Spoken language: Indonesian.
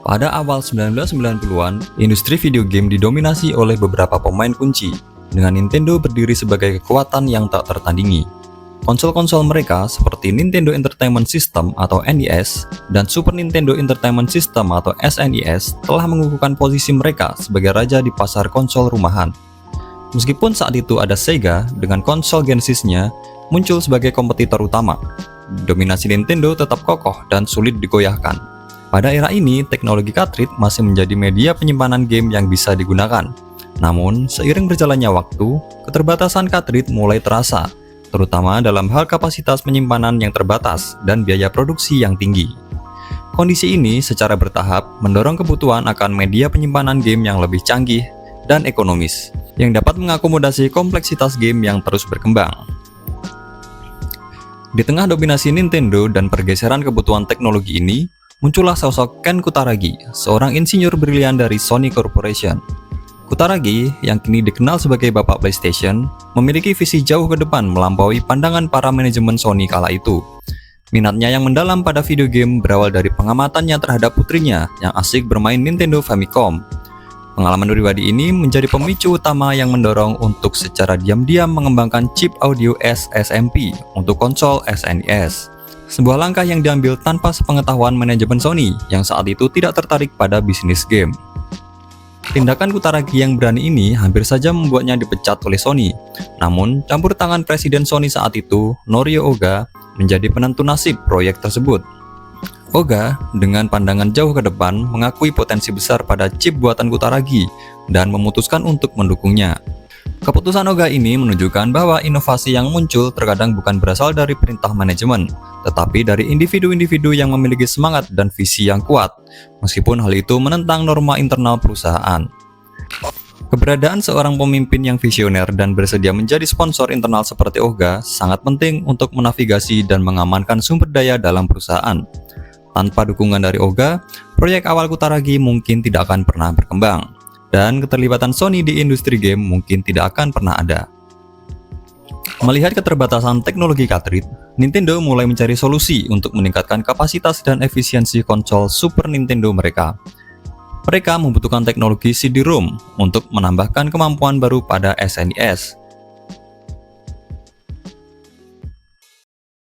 Pada awal 1990-an, industri video game didominasi oleh beberapa pemain kunci, dengan Nintendo berdiri sebagai kekuatan yang tak tertandingi. Konsol-konsol mereka seperti Nintendo Entertainment System atau NES dan Super Nintendo Entertainment System atau SNES telah mengukuhkan posisi mereka sebagai raja di pasar konsol rumahan. Meskipun saat itu ada Sega dengan konsol Genesis-nya muncul sebagai kompetitor utama, dominasi Nintendo tetap kokoh dan sulit digoyahkan. Pada era ini, teknologi cartridge masih menjadi media penyimpanan game yang bisa digunakan. Namun, seiring berjalannya waktu, keterbatasan cartridge mulai terasa, terutama dalam hal kapasitas penyimpanan yang terbatas dan biaya produksi yang tinggi. Kondisi ini secara bertahap mendorong kebutuhan akan media penyimpanan game yang lebih canggih dan ekonomis, yang dapat mengakomodasi kompleksitas game yang terus berkembang. Di tengah dominasi Nintendo dan pergeseran kebutuhan teknologi ini, muncullah sosok Ken Kutaragi, seorang insinyur brilian dari Sony Corporation. Kutaragi, yang kini dikenal sebagai Bapak PlayStation, memiliki visi jauh ke depan melampaui pandangan para manajemen Sony kala itu. Minatnya yang mendalam pada video game berawal dari pengamatannya terhadap putrinya yang asik bermain Nintendo Famicom. Pengalaman pribadi ini menjadi pemicu utama yang mendorong untuk secara diam-diam mengembangkan chip audio SSMP untuk konsol SNES. Sebuah langkah yang diambil tanpa sepengetahuan manajemen Sony yang saat itu tidak tertarik pada bisnis game. Tindakan Kutaragi yang berani ini hampir saja membuatnya dipecat oleh Sony. Namun, campur tangan presiden Sony saat itu, Norio Oga, menjadi penentu nasib proyek tersebut. Oga, dengan pandangan jauh ke depan, mengakui potensi besar pada chip buatan Kutaragi dan memutuskan untuk mendukungnya. Keputusan Oga ini menunjukkan bahwa inovasi yang muncul terkadang bukan berasal dari perintah manajemen, tetapi dari individu-individu yang memiliki semangat dan visi yang kuat, meskipun hal itu menentang norma internal perusahaan. Keberadaan seorang pemimpin yang visioner dan bersedia menjadi sponsor internal seperti Oga sangat penting untuk menavigasi dan mengamankan sumber daya dalam perusahaan. Tanpa dukungan dari Oga, proyek awal Kutaragi mungkin tidak akan pernah berkembang, dan keterlibatan Sony di industri game mungkin tidak akan pernah ada. Melihat keterbatasan teknologi cartridge, Nintendo mulai mencari solusi untuk meningkatkan kapasitas dan efisiensi konsol Super Nintendo mereka. Mereka membutuhkan teknologi CD-ROM untuk menambahkan kemampuan baru pada SNES,